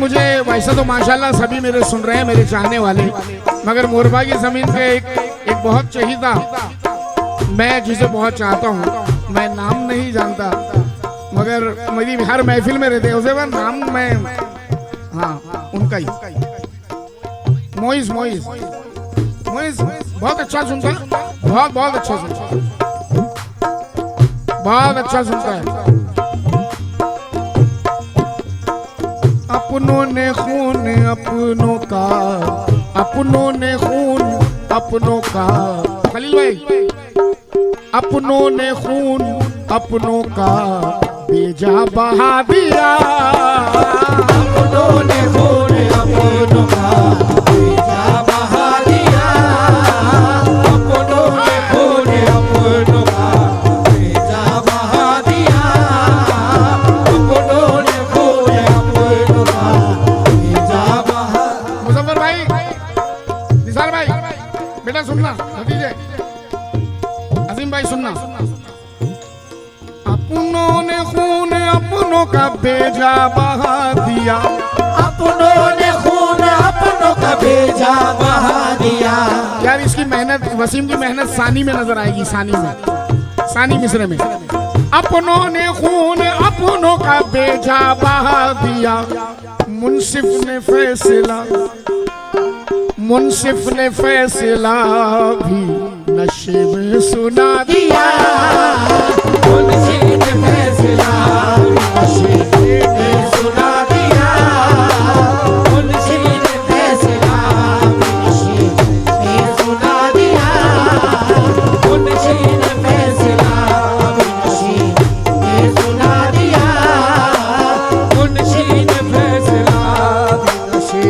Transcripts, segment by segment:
मुझे वैसे तो माशाल्लाह सभी मेरे सुन रहे हैं, मेरे चाहने वाले, मगर मोरबा की जमीन पे एक बहुत चहीता, मैं जिसे बहुत चाहता हूँ, मैं नाम नहीं जानता मगर मेरी हर महफिल में रहते हैं, उसे वह नाम मैं, हाँ उनका ही, मोइस मोइस मोइस बहुत अच्छा सुनता है, बहुत अच्छा सुनता है, बहुत अच्छा सुनता है। अपनों ने खून अपनों का, अपनों ने खून अपनों का, खलील भाई, अपनों ने खून अपनों का बेजा बहा दिया, अपनों ने खून अपनों का बेजा बहा दिया, अपनों ने खून अपनों का बेजा बहा दिया, अपनों ने खून अपनों का बेजा बहा। मुजफ्फर भाई, निसार भाई, बेटा सुनना, भतीजे अजीम भाई सुनना। अपनों ने खून अपनों का बेजा बहा दिया, अपनों ने खून अपनों का बेजा बहा दिया। यार इसकी मेहनत, वसीम की मेहनत सानी में नजर आएगी, सानी में, सानी मिसरे में। अपनों ने खून अपनों का बेजा बहा दिया, मुंसिफ ने फैसला, मुंसिफ ने फैसला भी नशे में सुना दिया, मुंसिफ ने फैसला नशे में सुना दिया, मुंसिफ ने फैसला नशे में सुना दिया, मुंसिफ ने फैसला नशे में सुना दिया, मुंसिफ ने फैसला नशे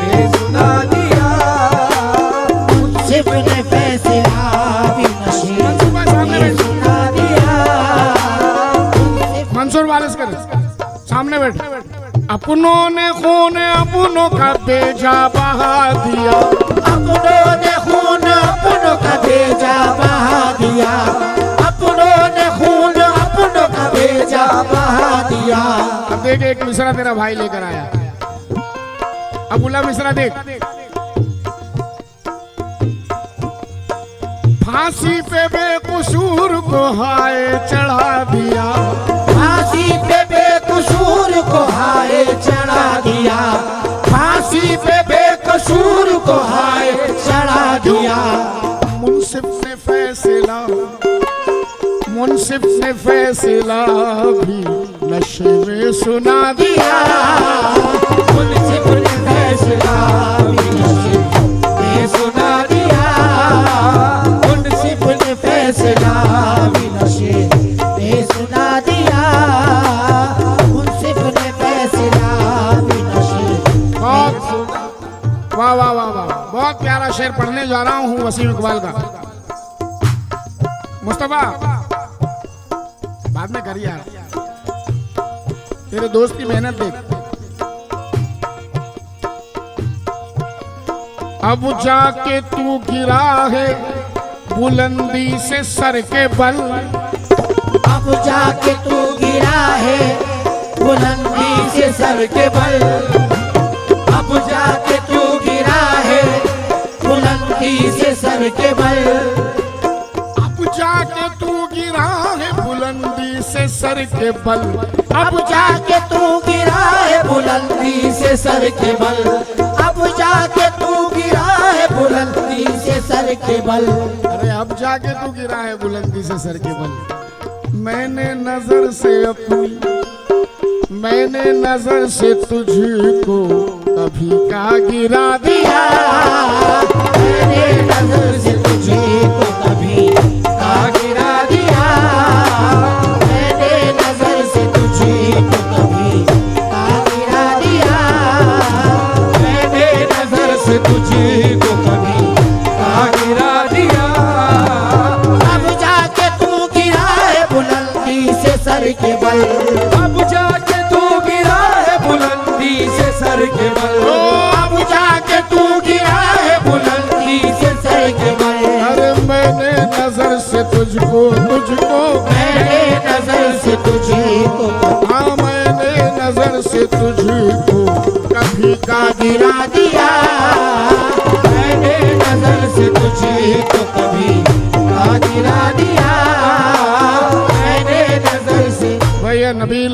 में सुना दिया, मुंसिफ ने फैसला नशे में सुना दिया। मंसूर वारिस कर सामने बैठ। अपनों ने खून अपनों का बेजा बहा दिया, अपनों ने खून अपनों का बेजा बहा दिया, अपनों ने खून अपनों का बेजा बहा दिया। अब देख एक मिसरा तेरा भाई लेकर आया, अबुल्ला मिसरा देख। फांसी पे बेकसूर को हाय चढ़ा दिया, फांसी पे बेकसूर को हाय चढ़ा दिया, फांसी पे बेकसूर को हाय चढ़ा दिया। मुंसिफ ने फैसला, मुंसिफ ने फैसला भी नशे में सुना दिया, मुंसिफ ने फैसला भी नशे में सुना दिया, मुंसिफ ने फैसला भी नशे में सुना दिया, मुंसिफ ने फैसला भी नशे। वाह वाह वाह वाह, बहुत प्यारा शेर पढ़ने जा रहा हूँ वसीम इकबाल का। मुस्तफा बाद में करिए यार, तेरे दोस्त की मेहनत देख। अब जाके तू गिरा है बुलंदी से सर के बल, अब जाके तू गिरा है बुलंदी से सर के बल, अब जाके तू गिरा है बुलंदी से सर के बल, अब जाके तू गिरा है बुलंदी से सर के बल, अब जाके तू गिरा है बुलंदी से सर के बल, अब जाके तू गिरा है बुलंदी से सर के बल। अरे अब जाके तू गिरा है बुलंदी से सर के बल। मैंने नजर से अपनी, मैंने नजर से तुझको कभी का गिरा दिया, मैंने नजर से तुझको कभी का गिरा दिया, मैंने नजर से तुझको कभी का गिरा दिया, मैंने नजर से तुझको कभी का गिरा दिया। अब जाके तू गिरा है बुलंदी से सर के बल, अब जाके तू गिरा है बुलंदी से सर के बल, अब जाके तू गिरा है बुलंदी से सर के बल। अरे मैंने नजर से तुझको, तुझको मैंने नजर से तुझको, हाँ मैंने नजर से तुझको का गिरा दिया। मैंने नजर से तुझे तो कभी का गिरा दिया। मैंने नजर से। भैया नबील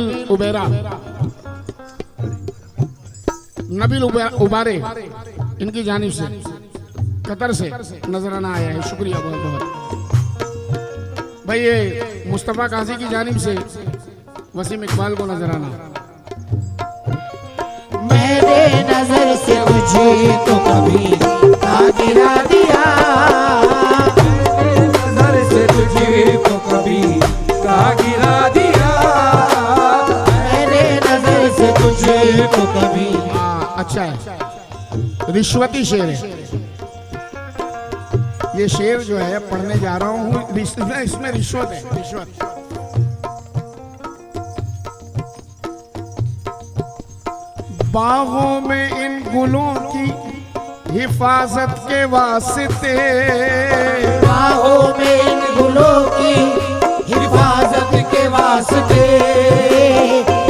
उबारे इनकी जानिब से कतर से नजराना आया है, शुक्रिया बहुत बहुत। भाई ये मुस्तफ़ा काजी की जानिब से वसीम इकबाल को नजराना। मैंने नजर से तुझे तो कभी का गिरा दिया। मैंने नजर से तुझे तो कभी का गिरा दिया। मैंने नजर से तुझे तो कभी। अच्छा है, रिश्वती शेर है ये। शेर जो है पढ़ने जा रहा हूँ, इसमें रिश्वत है, रिश्वत। बागों में इन गुलों की हिफाजत के वास्ते। बागों में इन गुलों की हिफाजत के वास्ते।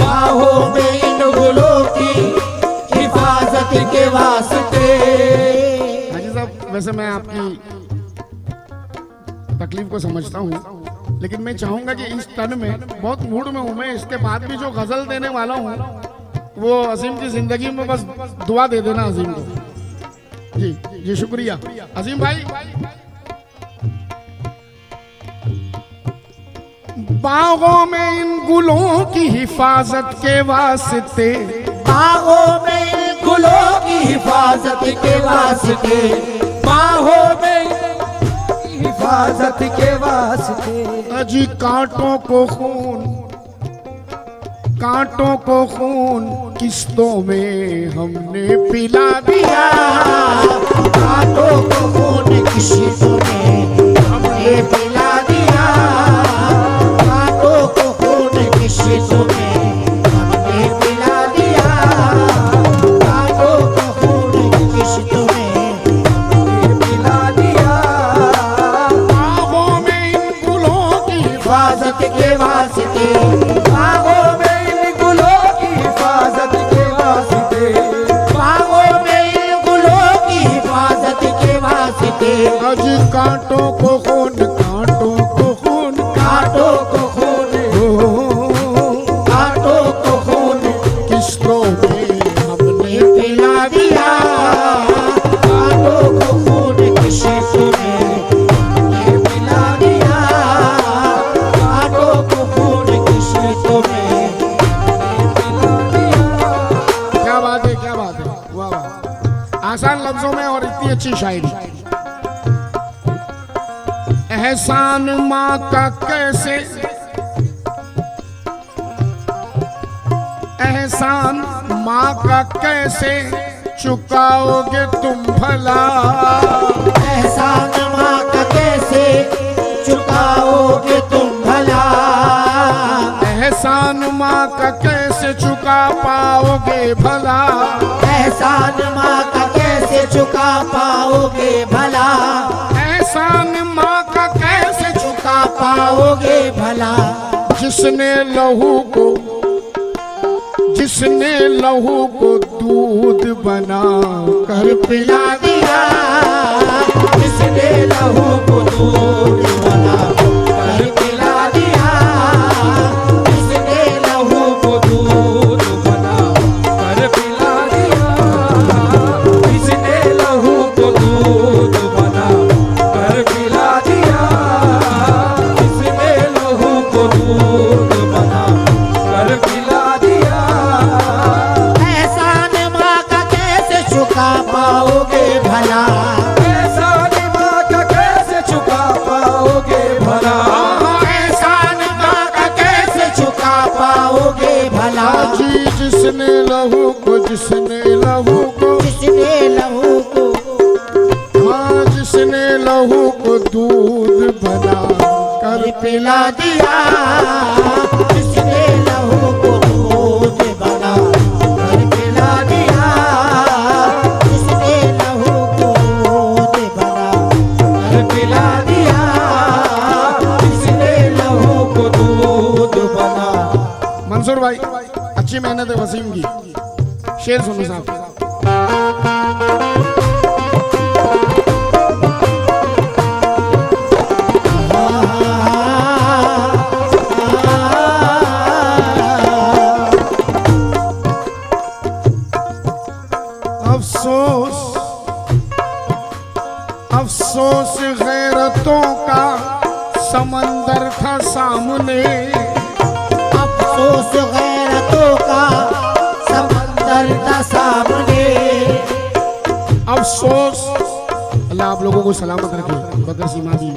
बागों में इन गुलों की हिफाजत के वास्ते। हाजी साहब, वैसे मैं आपकी तकलीफ को समझता हूँ, लेकिन मैं चाहूंगा कि इस टर्न में बहुत मूड में हूँ मैं। इसके बाद भी जो गजल देने वाला हूँ वो अजीम की जिंदगी में बस दुआ दे देना अजीम को। जी जी शुक्रिया अजीम भाई। बागों में इन गुलों की हिफाजत के वास्ते। बागों में इन गुलों की हिफाजत के वास्ते। बागों में हिफाजत के वास्ते। अजी कांटों को खून किस्तों में हमने पिला दिया। कांटों को खून किस्तों में हमने पिला दिया। कांटों को खून किस्तों में हमने पिला दिया। कांटों को खून किस्तों में हमने पिला दिया। बागों में इन गुलों की हिफाजत के वास्ते। बागों में इन गुलों की हिफाजत के वास्ते। बागों में इन गुलों की हिफाजत के वास्ते। अजी कांटों को खून, कांटों को खून, कांटों को खून, कांटों को खून किस्तों में हमने पिला दिया। कांटों को खून किस्तों में हमने पिला दिया। कांटों को खून किस्तों में हमने पिला दिया। क्या बात है, क्या बात है, वाह वाह। आसान लफ्जों में और इतनी अच्छी शायरी। एहसान माँ का कैसे, एहसान माँ का कैसे चुकाओगे तुम भला। एहसान माँ का कैसे चुकाओगे तुम भला। एहसान माँ का कैसे चुका पाओगे भला। एहसान माँ का कैसे चुका पाओगे भला। एहसान माँ का कैसे चुका पाओगे भला। जिसने लहू को दूध बना कर पिला दिया। जिसने लहू को दूध बना कर पिला दिया। जिसने लहू को दूध बना कर पिला दिया। जिसने लहू को दूध बना कर पिला दिया। जिसने लहू को दूध बना कर पिला दिया। एहसान माँ का कैसे चुका पाओगे भला। एहसान माँ का कैसे चुका पाओगे भला। एहसान माँ का कैसे चुका पाओगे भला। जी जिसने लहू को, जिसने लहू को, जिसने लहू को, हाँ जिसने लहू को दूध बना कर पिला दिया। जिसने लहू को दूध बना कर पिला दिया। जिसने लहू को दूध बना कर पिला दिया। जिसने लहू को दूध बना। मंसूर भाई अच्छी मेहनत है वसीम की। शेर सुनो साहब। अफसोस अफसोस गैरतों का समंदर था सामने, अफसोस गैरतों का समंदर था सामने। अफसोस। अल्लाह आप लोगों को सलामत रखे। बदर सीमादी,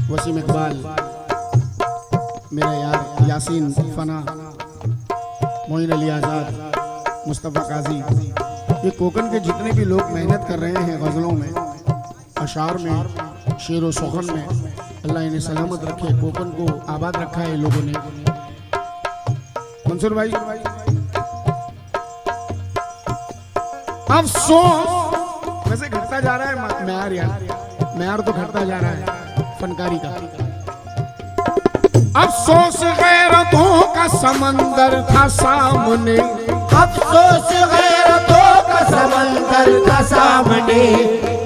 वसीम इकबाल, मेरा यार यासीन फना, मोइन अली आज़ाद, मुस्तफ़ा काजी, ये कोकन के जितने भी लोग मेहनत कर रहे हैं गज़लों में, अशार में, शेर व सुखन में, अल्लाह इन्हें सलामत रखे। कोकन को आबाद रखा है लोगों ने। मंसूर भाई, अफसोस वैसे घटता जा रहा है मैार, यार मैार तो घटता जा रहा है फनकारी का। अफसोस गैरतों का समंदर था सामने, अफसोस गैरतों का समंदर था सामने,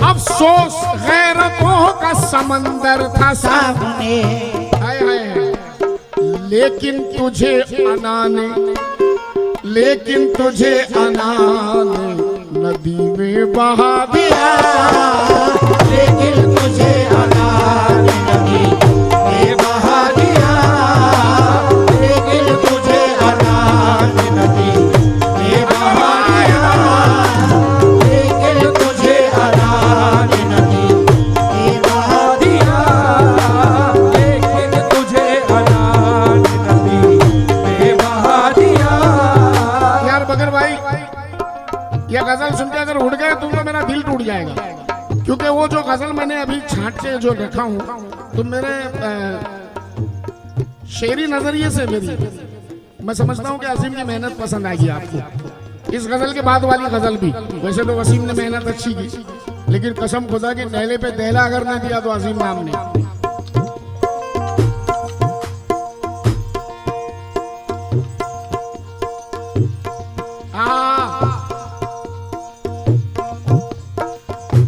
अफसोस गैरतों का समंदर था सामने। हाय हाय। लेकिन तुझे अनाने, लेकिन तुझे अनाने नदी में बहा दिया, लेकिन तुझे अनाने नदी में बहा दिया, लेकिन तुझे अनाने नदी में बहा दिया, लेकिन तुझे अनाने नदी में बहा दिया, लेकिन तुझे अनाने नदी में बहा दिया। यार बकर भाई, यह गजल सुन के अगर उड़ गए तुम तो मेरा दिल टूट जाएगा, क्योंकि वो जो गजल मैंने अभी छांट के जो रखा हूँ तो मेरे शेरी नजरिए से मेरी, मैं समझता हूँ कि अजीम की मेहनत पसंद आएगी आपको। इस गजल के बाद वाली गजल भी, वैसे तो वसीम ने मेहनत अच्छी की, लेकिन कसम खुदा की नहले पे दहला अगर न दिया तो अजीम नाम ने।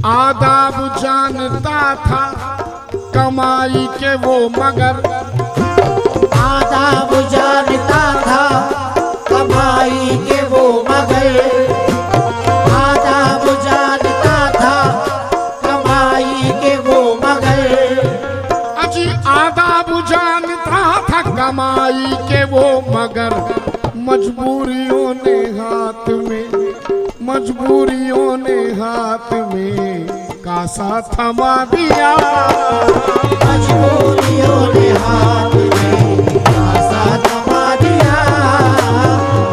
आदाब जानता था कमाई के वो मगर, आदाब जानता था कमाई के वो मगर, आदाब जानता था कमाई के वो मगर। अजी आदाब जानता था कमाई के वो मगर, मजबूरियों ने हाथ में, मजबूरियों ने हाथ में कासा थमा दिया, मजबूरियों ने हाथ में कासा थमा दिया,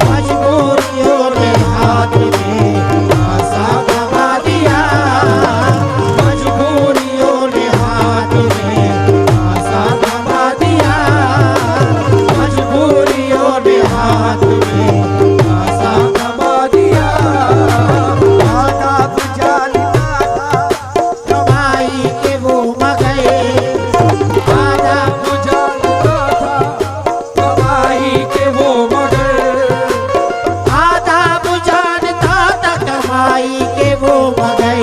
मजबूरियों ने हाथ में कासा थमा दिया, मजबूरियों ने हाथ में कासा थमा दिया, मजबूरियों ने हाथ में कासा थमा दिया। आदाब जानता था कमाई के वो मगर, आदाब जानता था कमाई के वो मगर, आदाब जानता था कमाई के वो मगर,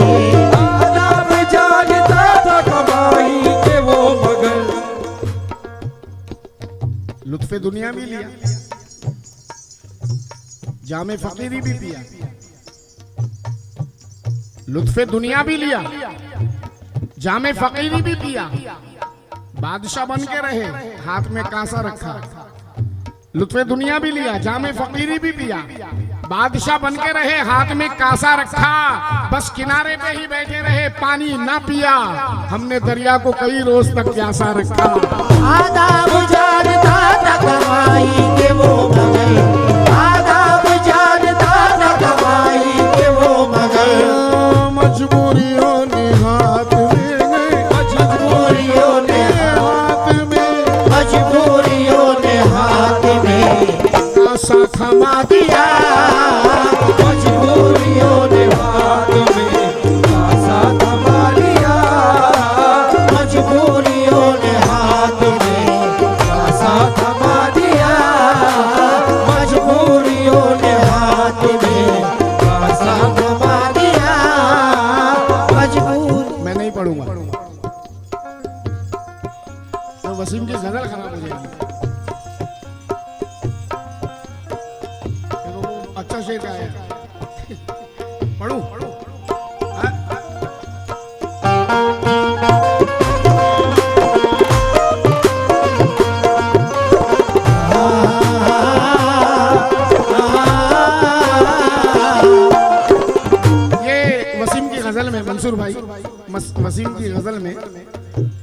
आदाब जानता था कमाई के वो मगर। लुत्फे दुनिया भी लिया, जामे फकीरी भी पिया, लुत्फे दुनिया भी लिया, जामे फकीरी भी पिया, बादशाह बन के रहे, हाथ में कांसा रखा। लुत्फे दुनिया भी लिया, जामे फकीरी भी पिया, बादशाह बन के रहे, हाथ में कांसा रखा। बस किनारे पे ही बैठे रहे, पानी ना पिया, हमने दरिया को कई रोज तक प्यासा रखा। आदाब जानता था कमाई के वो मगर, आदाब जानता था कमाई के वो मगर, मजबूरियों ने हाथ में, मजबूरियों ने हाथ में, मजबूरियों ने हाथ में कांसा थमा दिया, मजबूरियों ने हाथ में कासा थमा दिया, मजबूरियों ने हाथ में कासा थमा दिया। सा शेर गाया। पढ़ूं? हाँ? ये वसीम की गजल में, मंसूर भाई वसीम की गजल में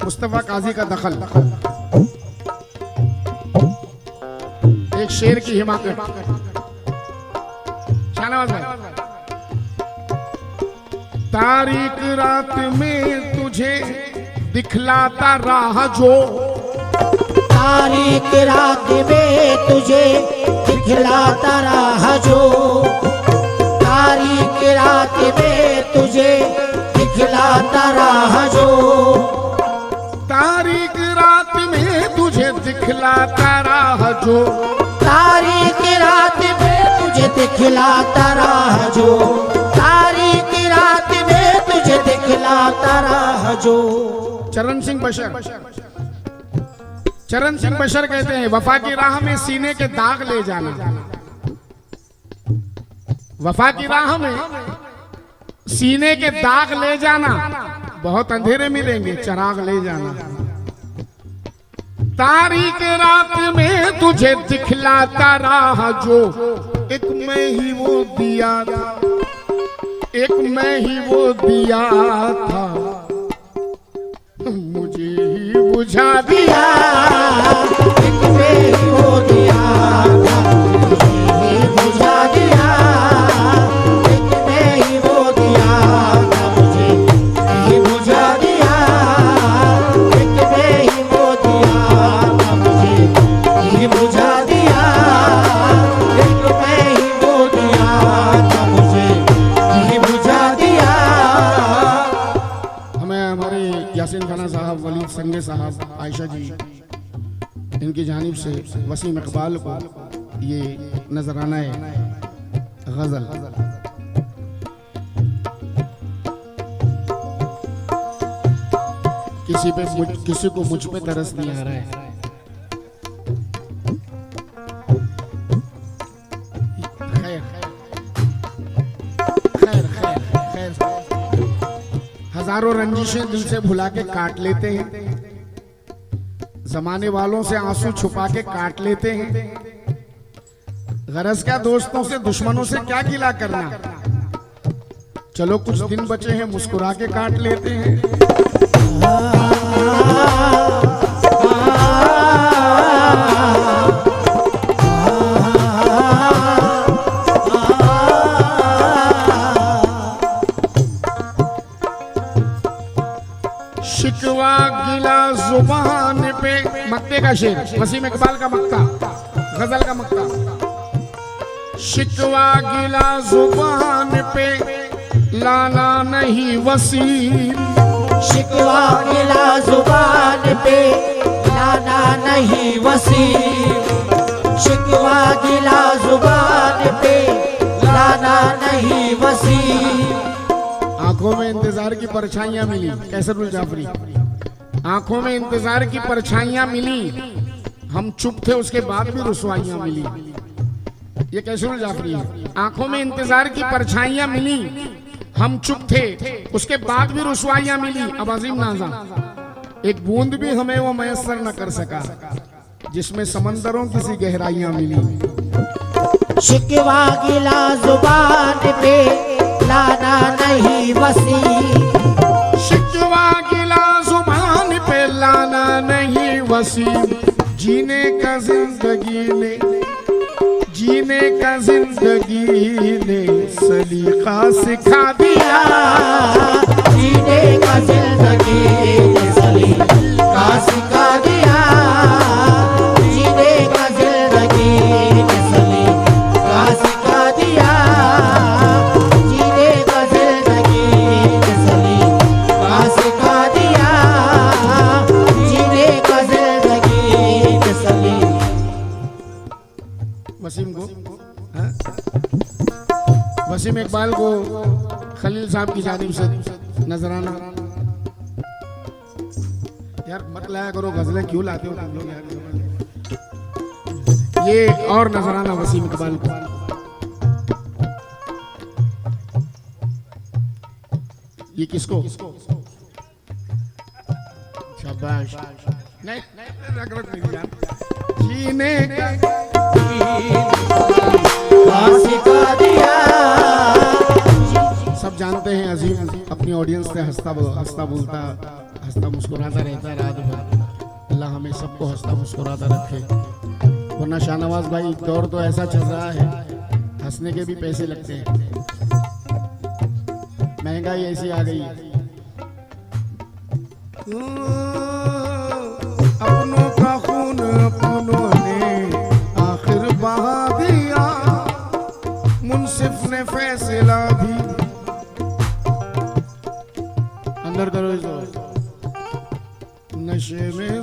मुस्तफा काजी का दखल, एक शेर की हिमाकत। शाहनवाज भाई, तारीक रात में तुझे दिखलाता राह जो, तारीक रात में तुझे दिखलाता राह जो, तारीक रात में तुझे दिखलाता राह जो, तारीक रात में तुझे दिखलाता राह जो, तारीक रात में तुझे दिखलाता राह जो, तारीक रात में तुझे दिखलाता राह जो। चरण सिंह बशर, चरण सिंह बशर कहते हैं, वफा की राह में सीने के दाग ले जाना, वफा की राह में सीने के दाग ले जाना, बहुत अंधेरे मिलेंगे चिराग ले जाना, तारीक रात में तुझे दिखलाता राह जो, एक मैं ही वो दिया था, एक मैं ही वो दिया था, मुझे ही बुझा दिया, एक मैं ही वो दिया था, मुझे ही बुझा दिया, एक मैं ही वो दिया था, मुझे ही बुझा दिया, एक मैं ही वो दिया था, मुझे ही बुझा दिया, एक मैं ही वो दिया था, मुझे ही बुझा दिया। हमें हमारे यासीन खाना साहब, वलीद संगे साहब, आयशा जी, इनकी जानिब से वसीम इकबाल को ये नजराना है गजल। किसी को मुझ पे तरस नहीं आ रहा है, खैर खैर खैर खैर, हजारों रंजिशें दिल से भुला के काट लेते हैं, जमाने वालों से आंसू छुपा के काट लेते हैं, गरज क्या दोस्तों से दुश्मनों से क्या गिला करना, चलो कुछ दिन बचे हैं मुस्कुरा के काट लेते हैं। शिकवा गिला जुबान पे, मक्ते का शेर, वसीम इकबाल का मक्ता, गजल का मक्ता। शिकवा गिला जुबान पे लाना नहीं वसीम, शिकवा गिला जुबान पे लाना नहीं वसीम, शिकवा गिला जुबान पे लाना नहीं वसीम। आंखों में इंतजार की परछाइयां मिली, कैसरुल जाफरी, आंखों में इंतजार की परछाइयां मिली, हम चुप थे उसके बाद भी रुसवाइयां मिली, ये कैसरुल जाफरी है। आंखों में इंतजार की परछाइयां मिली, हम चुप थे उसके बाद भी रुसवाइयां मिली, अब अजीम नाजा, एक बूंद भी हमें वो मैसर न कर सका, जिसमें समंदरों की सी गहराइयां मिली। शिकवा गिला जुबान पे लाना नहीं वसीम, शिकवा गिला जुबान पे लाना नहीं वसीम, जीने का जिंदगी ने, जीने का जिंदगी ने सलीका सिखा दिया, जीने का जिंदगी ने सलीका सिखा दिया, जीने का जिंदगी ने सलीका सिखा दिया, जीने का जिंदगी ने सलीका सिखा दिया, जीने का जिंदगी ने सलीका। वसीम को, हाँ? वसीम इकबाल को खलील साहब की जानिब से नजराना। यार मत लाया करो गजलें, क्यों लाते हो तुम लोग यार। ये और नजराना वसीम इकबाल को। ये किसको? शाबाश। नहीं रख नहीं यार। जीने का सिखा दिया। सब जानते हैं अजीम अपनी ऑडियंस से हंसता बोलता हंसता मुस्कुराता रहता है रात भर। अल्लाह हमें सबको हंसता मुस्कुराता रखे। वरना शाहनवाज भाई दौर तो ऐसा चल रहा है, हंसने के भी पैसे लगते हैं, महंगाई ऐसी आ गई। अपनों का खून अपनों ने आखिर बहा दिया, मुंसिफ ने फैसला भी। अंदर करो इसको। नशे में